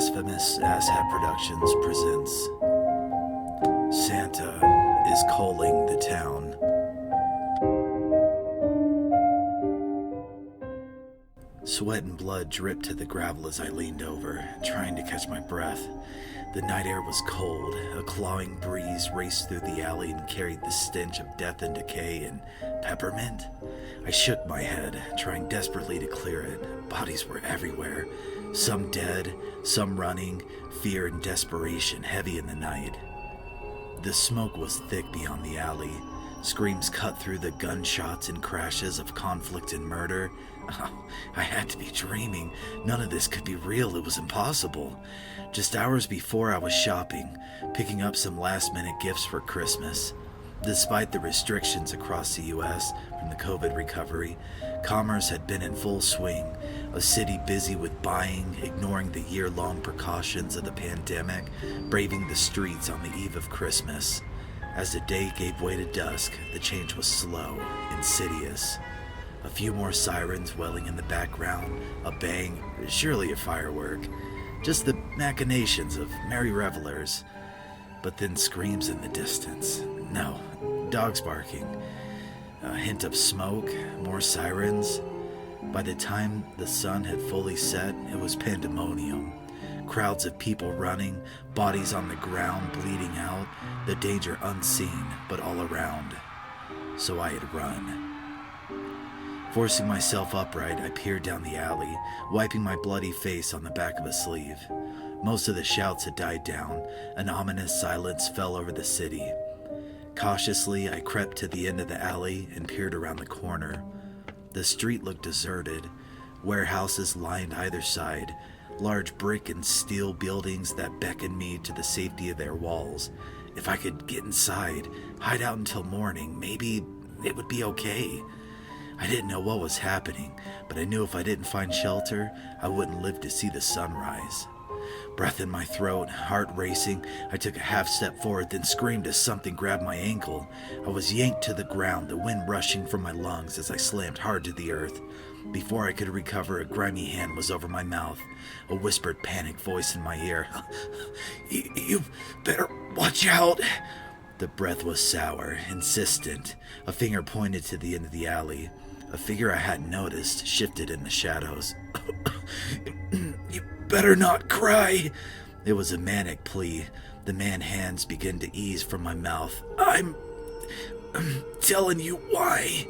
Blasphemous Asshat Productions presents Santa is Culling the Town. Sweat and blood dripped to the gravel as I leaned over, trying to catch my breath. The night air was cold. A clawing breeze raced through the alley and carried the stench of death and decay and peppermint. I shook my head, trying desperately to clear it. Bodies were everywhere. Some dead, some running, fear and desperation heavy in the night. The smoke was thick beyond the alley. Screams cut through the gunshots and crashes of conflict and murder. Oh, I had to be dreaming. None of this could be real. It was impossible. Just hours before, I was shopping, picking up some last-minute gifts for Christmas. Despite the restrictions across the U.S. from the COVID recovery, commerce had been in full swing, a city busy with buying, ignoring the year-long precautions of the pandemic, braving the streets on the eve of Christmas. As the day gave way to dusk, the change was slow, insidious. A few more sirens welling in the background, a bang, surely a firework. Just the machinations of merry revelers. But then screams in the distance. No, dogs barking. A hint of smoke, more sirens. By the time the sun had fully set, it was pandemonium. Crowds of people running, bodies on the ground bleeding out, the danger unseen but all around. So I had run. Forcing myself upright, I peered down the alley, wiping my bloody face on the back of a sleeve. Most of the shouts had died down. An ominous silence fell over the city. Cautiously, I crept to the end of the alley and peered around the corner. The street looked deserted. Warehouses lined either side, large brick and steel buildings that beckoned me to the safety of their walls. If I could get inside, hide out until morning, maybe it would be okay. I didn't know what was happening, but I knew if I didn't find shelter, I wouldn't live to see the sunrise. Breath in my throat, heart racing, I took a half step forward, then screamed as something grabbed my ankle. I was yanked to the ground, the wind rushing from my lungs as I slammed hard to the earth. Before I could recover, a grimy hand was over my mouth, a whispered panic voice in my ear. You better watch out. The breath was sour, insistent. A finger pointed to the end of the alley. A figure I hadn't noticed shifted in the shadows. You better not cry. It was a manic plea. The man's hands began to ease from my mouth. I'm telling you why.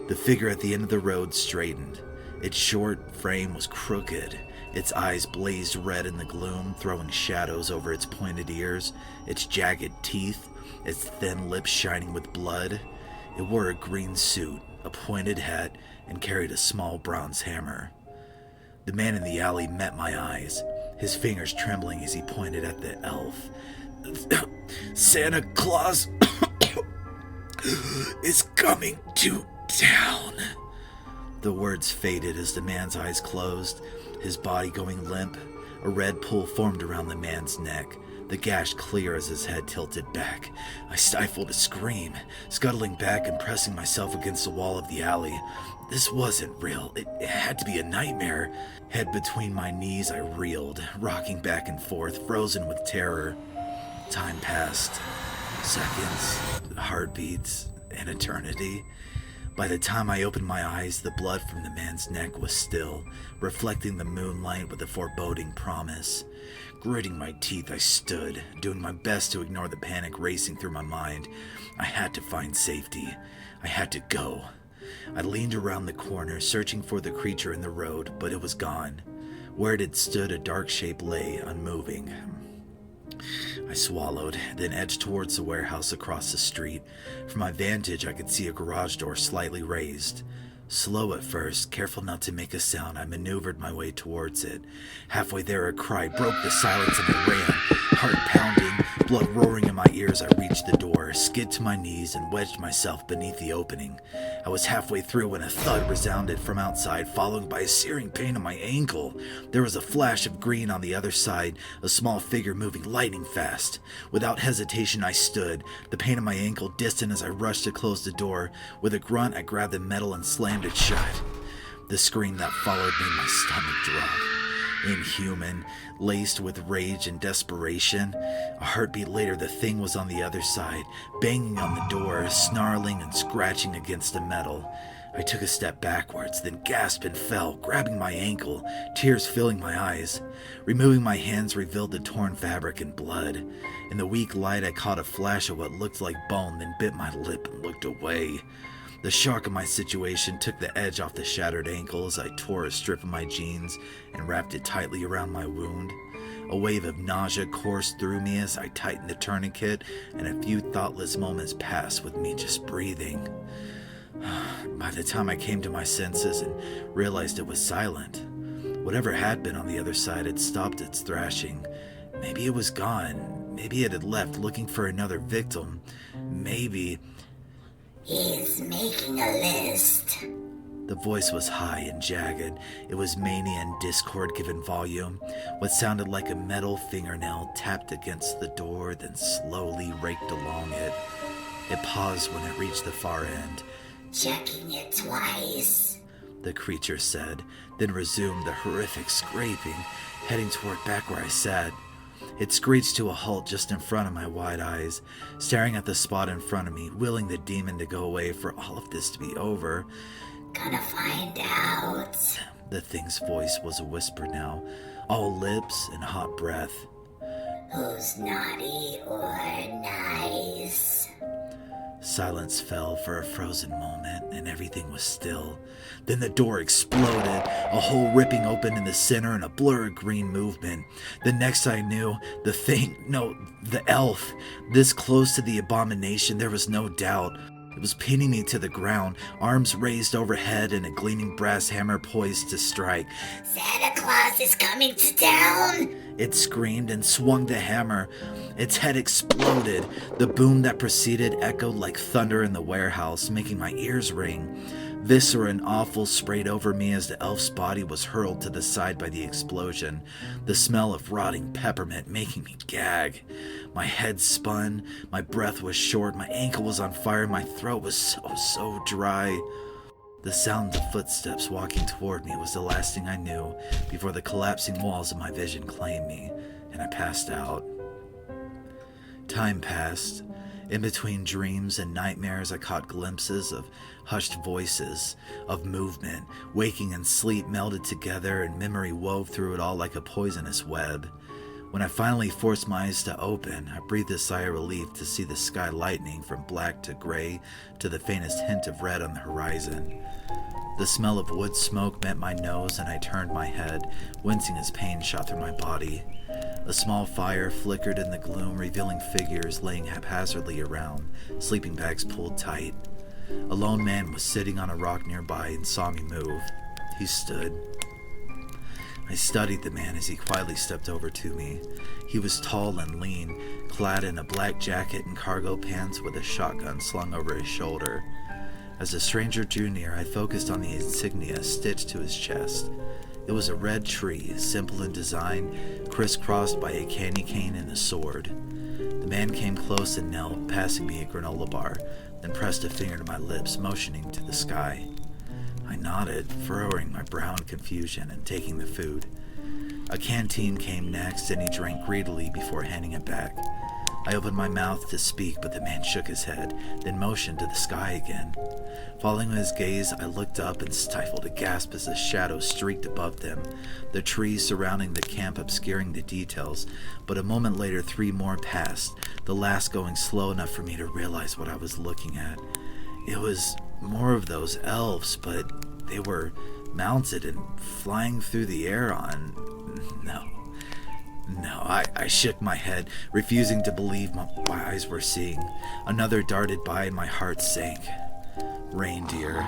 The figure at the end of the road straightened. Its short frame was crooked. Its eyes blazed red in the gloom, throwing shadows over its pointed ears, its jagged teeth, its thin lips shining with blood. It wore a green suit, a pointed hat, and carried a small bronze hammer. The man in the alley met my eyes, his fingers trembling as he pointed at the elf. Santa Claus is coming to town. The words faded as the man's eyes closed, his body going limp. A red pool formed around the man's neck, the gash clear as his head tilted back. I stifled a scream, scuttling back and pressing myself against the wall of the alley. This wasn't real. It had to be a nightmare. Head between my knees, I reeled, rocking back and forth, frozen with terror. Time passed. Seconds, heartbeats, an eternity. By the time I opened my eyes, the blood from the man's neck was still, reflecting the moonlight with a foreboding promise. Gritting my teeth, I stood, doing my best to ignore the panic racing through my mind. I had to find safety. I had to go. I leaned around the corner, searching for the creature in the road, but it was gone. Where it had stood, a dark shape lay, unmoving. I swallowed, then edged towards the warehouse across the street. From my vantage, I could see a garage door slightly raised. Slow at first, careful not to make a sound, I maneuvered my way towards it. Halfway there, a cry broke the silence and I ran, heart pounding, blood roaring in my ears. I reached the door, skid to my knees, and wedged myself beneath the opening. I was halfway through when a thud resounded from outside, followed by a searing pain in my ankle. There was a flash of green on the other side, a small figure moving lightning fast. Without hesitation, I stood, the pain in my ankle distant as I rushed to close the door. With a grunt, I grabbed the metal and slammed it shut. The scream that followed made my stomach drop. Inhuman, laced with rage and desperation. A heartbeat later, the thing was on the other side, banging on the door, snarling and scratching against the metal. I took a step backwards, then gasped and fell, grabbing my ankle, tears filling my eyes. Removing my hands revealed the torn fabric and blood. In the weak light, I caught a flash of what looked like bone, then bit my lip and looked away. The shock of my situation took the edge off the shattered ankle as I tore a strip of my jeans and wrapped it tightly around my wound. A wave of nausea coursed through me as I tightened the tourniquet, and a few thoughtless moments passed with me just breathing. By the time I came to my senses and realized it was silent, whatever had been on the other side had stopped its thrashing. Maybe it was gone. Maybe it had left looking for another victim. Maybe... He's making a list. The voice was high and jagged. It was mania and discord given volume. What sounded like a metal fingernail tapped against the door, then slowly raked along it. It paused when it reached the far end. Checking it twice, the creature said, then resumed the horrific scraping, heading toward back where I sat. It screeched to a halt just in front of my wide eyes, staring at the spot in front of me, willing the demon to go away for all of this to be over. Gonna find out. The thing's voice was a whisper now, all lips and hot breath. Who's naughty or nice? Silence fell for a frozen moment, and everything was still. Then the door exploded, a hole ripping open in the center and a blurred green movement. The next I knew, the elf, this close to the abomination, there was no doubt. It was pinning me to the ground, arms raised overhead and a gleaming brass hammer poised to strike. Santa Claus is coming to town! It screamed and swung the hammer. Its head exploded. The boom that preceded echoed like thunder in the warehouse, making my ears ring. Viscera and awful sprayed over me as the elf's body was hurled to the side by the explosion, the smell of rotting peppermint making me gag. My head spun, my breath was short, my ankle was on fire, my throat was so dry. The sound of footsteps walking toward me was the last thing I knew before the collapsing walls of my vision claimed me, and I passed out. Time passed. In between dreams and nightmares, I caught glimpses of hushed voices, of movement. Waking and sleep melded together, and memory wove through it all like a poisonous web. When I finally forced my eyes to open, I breathed a sigh of relief to see the sky lightening from black to gray to the faintest hint of red on the horizon. The smell of wood smoke met my nose, and I turned my head, wincing as pain shot through my body. A small fire flickered in the gloom, revealing figures laying haphazardly around, sleeping bags pulled tight. A lone man was sitting on a rock nearby and saw me move. He stood. I studied the man as he quietly stepped over to me. He was tall and lean, clad in a black jacket and cargo pants with a shotgun slung over his shoulder. As the stranger drew near, I focused on the insignia stitched to his chest. It was a red tree, simple in design, crisscrossed by a candy cane and a sword. The man came close and knelt, passing me a granola bar, then pressed a finger to my lips, motioning to the sky. I nodded, furrowing my brow in confusion and taking the food. A canteen came next, and he drank greedily before handing it back. I opened my mouth to speak, but the man shook his head, then motioned to the sky again. Following his gaze, I looked up and stifled a gasp as a shadow streaked above them, the trees surrounding the camp obscuring the details, but a moment later 3 more passed, the last going slow enough for me to realize what I was looking at. It was more of those elves, but they were mounted and flying through the air on... No, I shook my head, refusing to believe my eyes were seeing. Another darted by and my heart sank. Reindeer.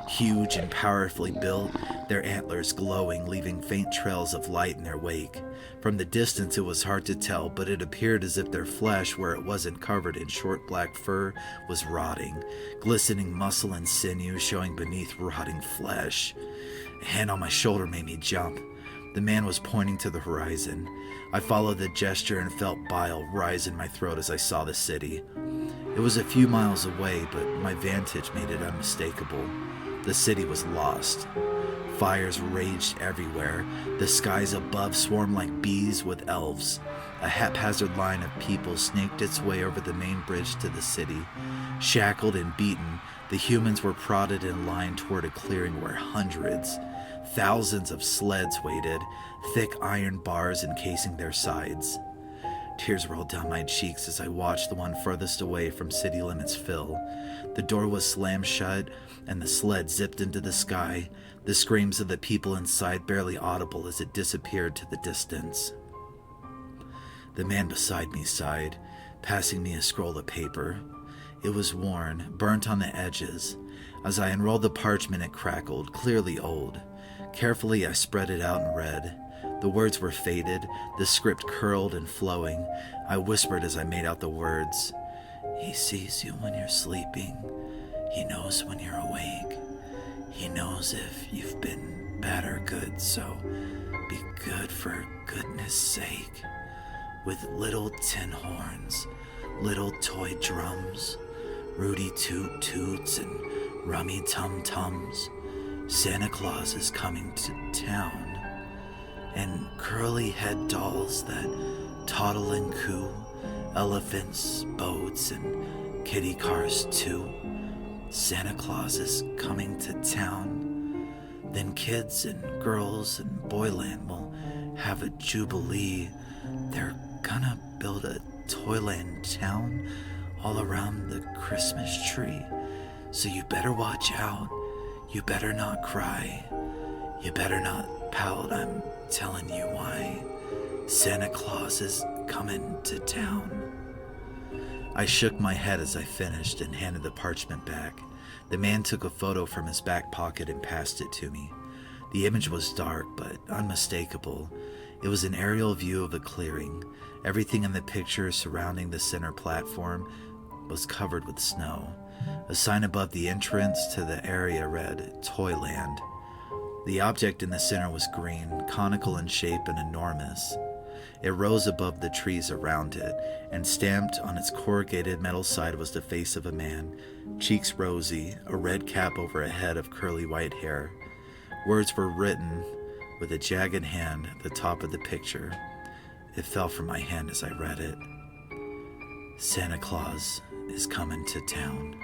Huge and powerfully built, their antlers glowing, leaving faint trails of light in their wake. From the distance it was hard to tell, but it appeared as if their flesh, where it wasn't covered in short black fur, was rotting, glistening muscle and sinew showing beneath rotting flesh. A hand on my shoulder made me jump. The man was pointing to the horizon. I followed the gesture and felt bile rise in my throat as I saw the city. It was a few miles away, but my vantage made it unmistakable. The city was lost. Fires raged everywhere. The skies above swarmed like bees with elves. A haphazard line of people snaked its way over the main bridge to the city. Shackled and beaten, the humans were prodded in line toward a clearing where hundreds, thousands of sleds waited, thick iron bars encasing their sides. Tears rolled down my cheeks as I watched the one furthest away from city limits fill. The door was slammed shut, and the sled zipped into the sky, the screams of the people inside barely audible as it disappeared to the distance. The man beside me sighed, passing me a scroll of paper. It was worn, burnt on the edges. As I unrolled the parchment, it crackled, clearly old. Carefully, I spread it out and read. The words were faded, the script curled and flowing. I whispered as I made out the words. He sees you when you're sleeping. He knows when you're awake. He knows if you've been bad or good, so be good for goodness sake. With little tin horns, little toy drums, Rudy toot toots and rummy tum tums, Santa Claus is coming to town. And curly head dolls that toddle and coo, elephants, boats, and kitty cars too. Santa Claus is coming to town. Then kids and girls and Boyland will have a jubilee. They're gonna build a Toyland town all around the Christmas tree. So you better watch out. You better not cry. You better not pout. I'm telling you why. Santa Claus is coming to town. I shook my head as I finished and handed the parchment back. The man took a photo from his back pocket and passed it to me. The image was dark but unmistakable. It was an aerial view of a clearing. Everything in the picture surrounding the center platform was covered with snow. A sign above the entrance to the area read, Toyland. The object in the center was green, conical in shape and enormous. It rose above the trees around it, and stamped on its corrugated metal side was the face of a man, cheeks rosy, a red cap over a head of curly white hair. Words were written with a jagged hand at the top of the picture. It fell from my hand as I read it. Santa Claus is coming to town.